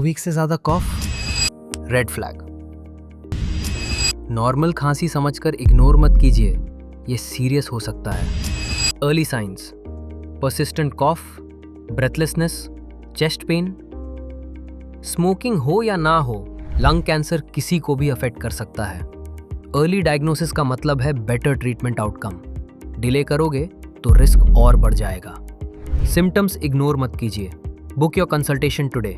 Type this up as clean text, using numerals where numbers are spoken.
Week से ज्यादा कॉफ, red flag. Normal खांसी समझकर इग्नोर मत कीजिए, ये सीरियस हो सकता है। अर्ली साइंस: परसिस्टेंट कॉफ, ब्रेथलेसनेस, चेस्ट पेन। स्मोकिंग हो या ना हो, लंग कैंसर किसी को भी अफेक्ट कर सकता है। अर्ली डायग्नोसिस का मतलब है बेटर ट्रीटमेंट आउटकम। डिले करोगे तो रिस्क और बढ़ जाएगा। सिम्टम्स इग्नोर मत कीजिए। Book your consultation today.